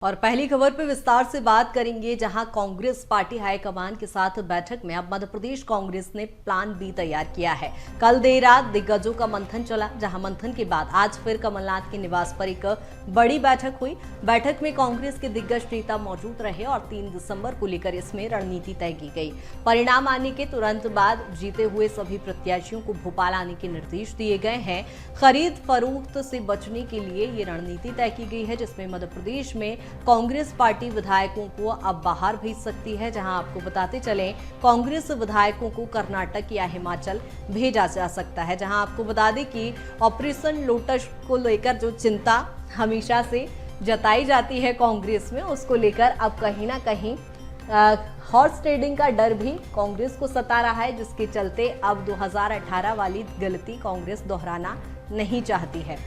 और पहली खबर पर विस्तार से बात करेंगे, जहां कांग्रेस पार्टी हाईकमान के साथ बैठक में अब मध्य प्रदेश कांग्रेस ने प्लान बी तैयार किया है। कल देर रात दिग्गजों का मंथन चला, जहां मंथन के बाद आज फिर कमलनाथ के निवास पर एक बड़ी बैठक हुई। बैठक में कांग्रेस के दिग्गज नेता मौजूद रहे और 3 दिसंबर को लेकर इसमें रणनीति तय की गई। परिणाम आने के तुरंत बाद जीते हुए सभी प्रत्याशियों को भोपाल आने के निर्देश दिए गए हैं। खरीद फरोख्त से बचने के लिए ये रणनीति तय की गई है, जिसमें मध्य प्रदेश में कांग्रेस पार्टी विधायकों को अब बाहर भेज सकती है। जहां आपको बताते चलें, कांग्रेस विधायकों को कर्नाटक या हिमाचल भेजा जा सकता है। जहां आपको बता दें कि ऑपरेशन लोटस को लेकर जो चिंता हमेशा से जताई जाती है कांग्रेस में, उसको लेकर अब कहीं ना कहीं हॉर्स ट्रेडिंग का डर भी कांग्रेस को सता रहा है, जिसके चलते अब 2018 वाली गलती कांग्रेस दोहराना नहीं चाहती है।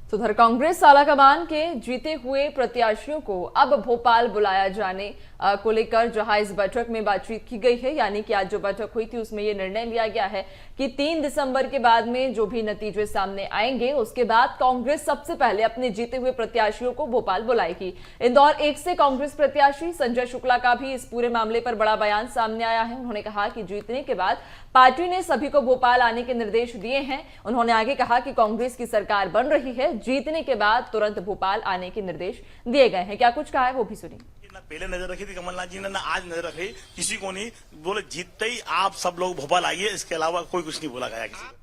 तो उधर कांग्रेस आलाकमान के जीते हुए प्रत्याशियों को अब भोपाल बुलाया जाने को लेकर जहां इस बैठक में बातचीत की गई है, यानी कि आज जो बैठक हुई थी उसमें यह निर्णय लिया गया है कि 3 दिसंबर के बाद में जो भी नतीजे सामने आएंगे उसके बाद कांग्रेस सबसे पहले अपने जीते हुए प्रत्याशियों को भोपाल बुलाएगी। इंदौर 1 से कांग्रेस प्रत्याशी संजय शुक्ला का भी इस पूरे मामले पर बड़ा बयान सामने आया है। उन्होंने कहा कि जीतने के बाद पार्टी ने सभी को भोपाल आने के निर्देश दिए हैं। उन्होंने आगे कहा कि कांग्रेस की सरकार बन रही है, जीतने के बाद तुरंत भोपाल आने के निर्देश दिए गए हैं। क्या कुछ कहा है वो भी सुनिए। ना पहले नजर रखी थी कमलनाथ जी ने, ना आज नजर रखी, किसी को नहीं बोले जीतते ही आप सब लोग भोपाल आइए, इसके अलावा कोई कुछ नहीं बोला गया किसी को।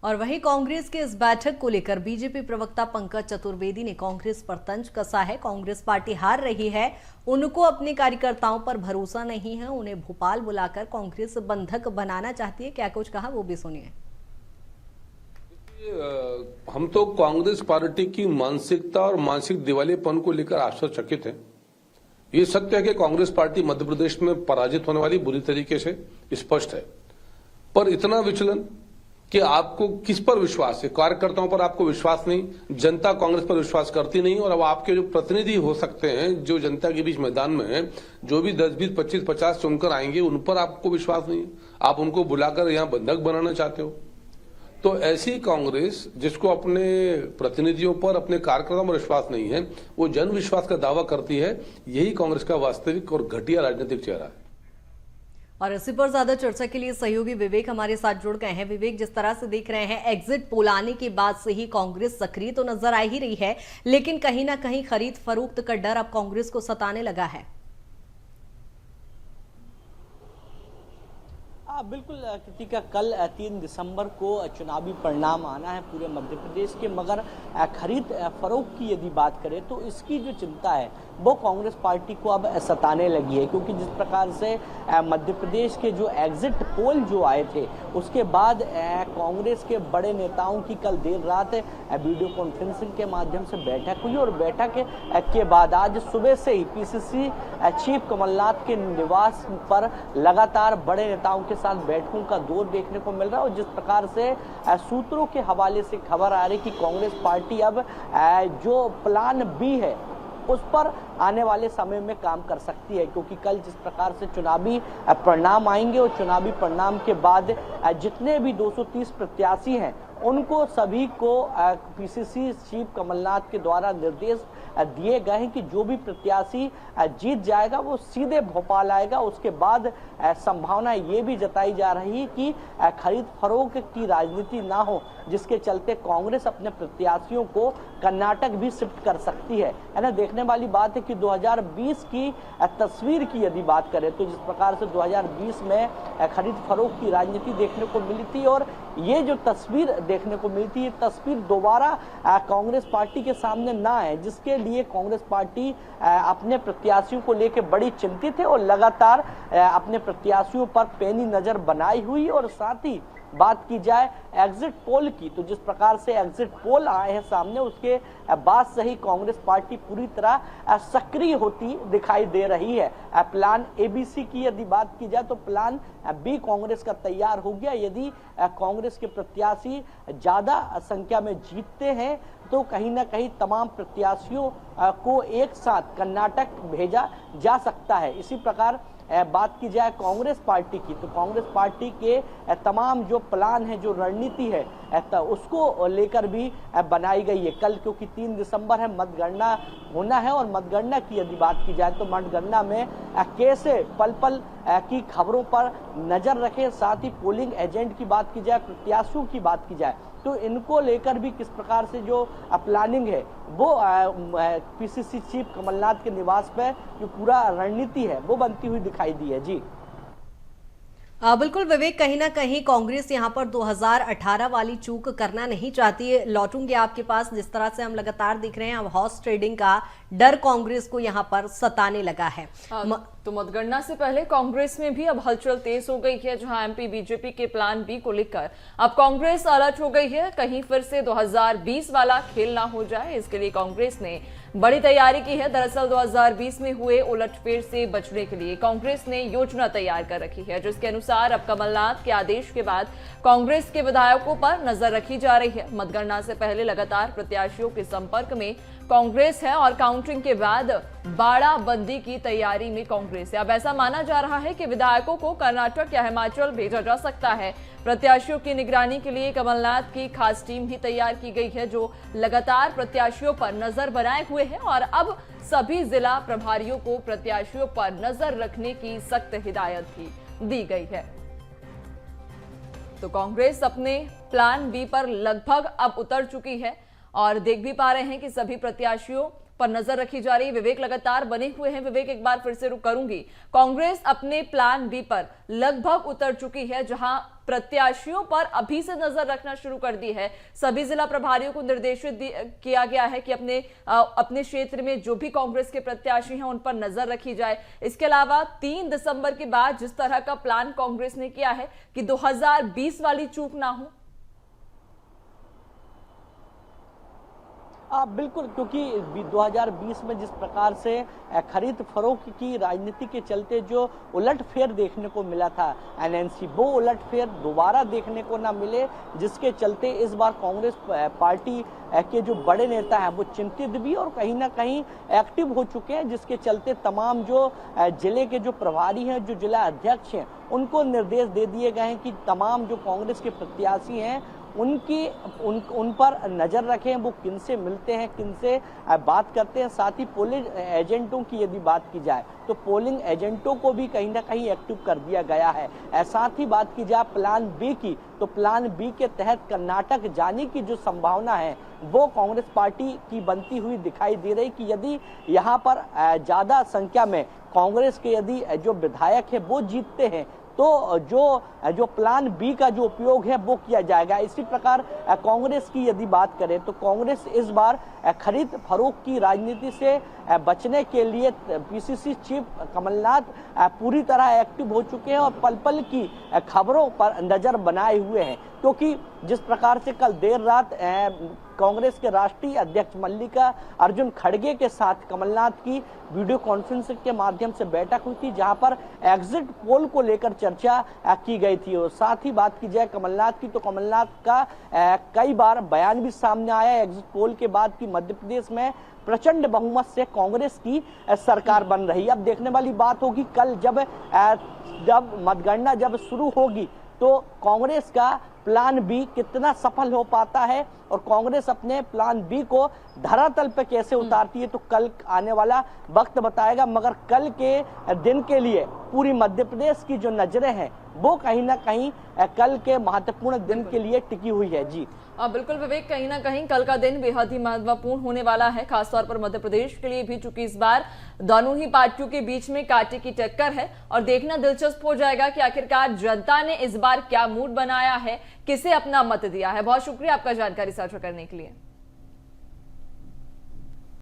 और वहीं कांग्रेस के इस बैठक को लेकर बीजेपी प्रवक्ता पंकज चतुर्वेदी ने कांग्रेस पर तंज कसा है। कांग्रेस पार्टी हार रही है, उनको अपने कार्यकर्ताओं पर भरोसा नहीं है, उन्हें भोपाल बुलाकर कांग्रेस बंधक बनाना चाहती है। क्या कुछ कहा वो भी सुनिए। हम तो कांग्रेस पार्टी की मानसिकता और मानसिक दिवालियेपन को लेकर आश्चर्यचकित हैं। ये सत्य है कि कांग्रेस पार्टी मध्य प्रदेश में पराजित होने वाली बुरी तरीके से स्पष्ट है, पर इतना विचलन कि आपको किस पर विश्वास है? कार्यकर्ताओं पर आपको विश्वास नहीं, जनता कांग्रेस पर विश्वास करती नहीं, और अब आपके जो प्रतिनिधि हो सकते हैं जो जनता के बीच मैदान में हैं, जो भी 10, 20, 25, 50 चुनकर आएंगे, उन पर आपको विश्वास नहीं। आप उनको बुलाकर यहाँ बंधक बनाना चाहते हो। तो ऐसी कांग्रेस जिसको अपने प्रतिनिधियों पर, अपने कार्यकर्ताओं पर विश्वास नहीं है, वो जन विश्वास का दावा करती है। यही कांग्रेस का वास्तविक और घटिया राजनीतिक चेहरा है। और इसी पर ज्यादा चर्चा के लिए सहयोगी विवेक हमारे साथ जुड़ गए हैं। विवेक, जिस तरह से देख रहे हैं, एग्जिट पोल आने के बाद से ही कांग्रेस सक्रिय तो नजर आ ही रही है, लेकिन कहीं ना कहीं खरीद फरोख्त का डर अब कांग्रेस को सताने लगा है। बिल्कुल कृतिका, कल 3 दिसंबर को चुनावी परिणाम आना है पूरे मध्य प्रदेश के, मगर खरीद फरोख्त की यदि बात करें तो इसकी जो चिंता है वो कांग्रेस पार्टी को अब सताने लगी है, क्योंकि जिस प्रकार से मध्य प्रदेश के जो एग्जिट पोल जो आए थे उसके बाद कांग्रेस के बड़े नेताओं की कल देर रात वीडियो कॉन्फ्रेंसिंग के माध्यम से बैठक हुई, और बैठक के बाद आज सुबह से ही पीसीसी चीफ कमलनाथ के निवास पर लगातार बड़े नेताओं के साथ बैठकों का दौर देखने को मिल रहा है। और जिस प्रकार से सूत्रों के हवाले से खबर आ रही कि कांग्रेस पार्टी अब जो प्लान बी है उस पर आने वाले समय में काम कर सकती है, क्योंकि कल जिस प्रकार से चुनावी परिणाम आएंगे और चुनावी परिणाम के बाद जितने भी 230 प्रत्याशी हैं उनको सभी को पीसीसी चीफ कमलनाथ के द्वारा निर्देश दिए गए हैं कि जो भी प्रत्याशी जीत जाएगा वो सीधे भोपाल आएगा। उसके बाद संभावना ये भी जताई जा रही है कि खरीद फरोख्त की राजनीति ना हो, जिसके चलते कांग्रेस अपने प्रत्याशियों को कर्नाटक भी शिफ्ट कर सकती है ना। देखने वाली बात है कि 2020 की तस्वीर की यदि बात करें तो जिस प्रकार से 2020 में खरीद फरोख्त की राजनीति देखने को मिली थी, और ये जो तस्वीर देखने को मिली थी, ये तस्वीर दोबारा कांग्रेस पार्टी के सामने ना है, जिसके लिए कांग्रेस पार्टी अपने प्रत्याशियों को लेकर बड़ी चिंतित है और लगातार अपने प्रत्याशियों पर पैनी नजर बनाई हुई। और साथ ही बात की जाए एग्जिट पोल की, तो जिस प्रकार से एग्जिट पोल आए हैं सामने उसके बाद से ही कांग्रेस पार्टी पूरी तरह सक्रिय होती दिखाई दे रही है। प्लान एबीसी की यदि बात की जाए तो प्लान बी कांग्रेस का तैयार हो गया। यदि कांग्रेस के प्रत्याशी ज्यादा संख्या में जीतते हैं तो कहीं ना कहीं तमाम प्रत्याशियों को एक साथ कर्नाटक भेजा जा सकता है। इसी प्रकार बात की जाए कांग्रेस पार्टी की, तो कांग्रेस पार्टी के तमाम जो प्लान है, जो रणनीति है, उसको लेकर भी बनाई गई है कल, क्योंकि 3 दिसंबर है, मतगणना होना है। और मतगणना की यदि बात की जाए तो मतगणना में कैसे पल पल की खबरों पर नजर रखें, साथ ही पोलिंग एजेंट की बात की जाए, प्रत्याशियों की बात की जाए, तो इनको लेकर भी किस प्रकार से जो प्लानिंग है वो पीसीसी चीफ कमलनाथ के निवास पे जो पूरा रणनीति है वो बनती हुई दिखाई दी है। जी बिल्कुल विवेक, कहीं ना कहीं कांग्रेस यहां पर 2018 वाली चूक करना नहीं चाहती है। लौटूंगे आपके पास, जिस तरह से हम लगातार दिख रहे हैं अब हॉर्स ट्रेडिंग का डर कांग्रेस को यहां पर सताने लगा है। तो मतगणना से पहले कांग्रेस में भी अब हलचल तेज हो गई है, जहां एमपी बीजेपी के प्लान बी को लेकर अब कांग्रेस अलर्ट हो गई है। कहीं फिर से 2020 वाला खेल ना हो जाए, इसके लिए कांग्रेस ने बड़ी तैयारी की है। दरअसल 2020 में हुए उलटफेर से बचने के लिए कांग्रेस ने योजना तैयार कर रखी है, जिसके अनुसार अब कमलनाथ के आदेश के बाद कांग्रेस के विधायकों पर नजर रखी जा रही है। मतगणना से पहले लगातार प्रत्याशियों के संपर्क में कांग्रेस है और काउंटिंग के बाद बाड़ाबंदी की तैयारी में कांग्रेस है। अब ऐसा माना जा रहा है कि विधायकों को कर्नाटक या हिमाचल भेजा जा सकता है। प्रत्याशियों की निगरानी के लिए कमलनाथ की खास टीम भी तैयार की गई है, जो लगातार प्रत्याशियों पर नजर बनाए हुए है और अब सभी जिला प्रभारियों को प्रत्याशियों पर नजर रखने की सख्त हिदायत भी दी गई है। तो कांग्रेस अपने प्लान बी पर लगभग अब उतर चुकी है और देख भी पा रहे हैं कि सभी प्रत्याशियों पर नजर रखी जा रही है। विवेक लगातार बने हुए हैं। विवेक, एक बार फिर से रुक करूंगी। कांग्रेस अपने प्लान बी पर लगभग उतर चुकी है, जहां प्रत्याशियों पर अभी से नजर रखना शुरू कर दी है। सभी जिला प्रभारियों को निर्देशित किया गया है कि अपने क्षेत्र में जो भी कांग्रेस के प्रत्याशी हैं उन पर नजर रखी जाए। इसके अलावा 3 दिसंबर के बाद जिस तरह का प्लान कांग्रेस ने किया है कि 2020 वाली चूक ना हो। बिल्कुल, क्योंकि 2020 में जिस प्रकार से खरीद फरोख्त की राजनीति के चलते जो उलटफेर देखने को मिला था एनएनसी, वो उलटफेर दोबारा देखने को ना मिले, जिसके चलते इस बार कांग्रेस पार्टी के जो बड़े नेता हैं वो चिंतित भी और कहीं ना कहीं एक्टिव हो चुके हैं, जिसके चलते तमाम जो जिले के जो प्रभारी हैं, जो जिला अध्यक्ष हैं, उनको निर्देश दे दिए गए हैं कि तमाम जो कांग्रेस के प्रत्याशी हैं उन पर नजर रखें, वो किनसे मिलते हैं, किनसे बात करते हैं। साथ ही पोलिंग एजेंटों की यदि बात की जाए तो पोलिंग एजेंटों को भी कहीं ना कहीं एक्टिव कर दिया गया है। साथ ही बात की जाए प्लान बी की, तो प्लान बी के तहत कर्नाटक जाने की जो संभावना है वो कांग्रेस पार्टी की बनती हुई दिखाई दे रही कि यदि यहाँ पर ज्यादा संख्या में कांग्रेस के यदि जो विधायक है वो जीतते हैं तो जो प्लान बी का जो उपयोग है वो किया जाएगा। इसी प्रकार कांग्रेस की यदि बात करें तो कांग्रेस इस बार खरीद फरोख्त की राजनीति से बचने के लिए पीसीसी चीफ कमलनाथ पूरी तरह एक्टिव हो चुके हैं और पल पल की खबरों पर नजर बनाए हुए हैं, क्योंकि जिस प्रकार से कल देर रात कांग्रेस के राष्ट्रीय अध्यक्ष मल्लिका अर्जुन खड़गे के साथ कमलनाथ की वीडियो कॉन्फ्रेंसिंग के माध्यम से बैठक हुई थी, जहां पर एग्जिट पोल को लेकर चर्चा की गई थी। और साथ ही बात की जाए कमलनाथ की, तो कमलनाथ का कई बार बयान भी सामने आया एग्जिट पोल के बाद कि मध्य प्रदेश में प्रचंड बहुमत से कांग्रेस की सरकार बन रही। अब देखने वाली बात होगी कल जब मतगणना जब शुरू होगी तो कांग्रेस का प्लान बी कितना सफल हो पाता है और कांग्रेस अपने प्लान बी को धरातल पे कैसे उतारती है, तो कल आने वाला वक्त बताएगा। मगर कल के दिन के लिए पूरी मध्य प्रदेश की जो नजरें हैं वो कहीं ना कहीं कल के महत्वपूर्ण दिन के लिए टिकी हुई है। जी बिल्कुल विवेक, कहीं ना कहीं कल का दिन बेहद ही महत्वपूर्ण होने वाला है, खासतौर पर मध्य प्रदेश के लिए भी, चूंकि इस बार दोनों ही पार्टियों के बीच में कांटे की टक्कर है और देखना दिलचस्प हो जाएगा कि आखिरकार जनता ने इस बार क्या मूड बनाया है, किसे अपना मत दिया है। बहुत शुक्रिया आपका जानकारी साझा करने के लिए।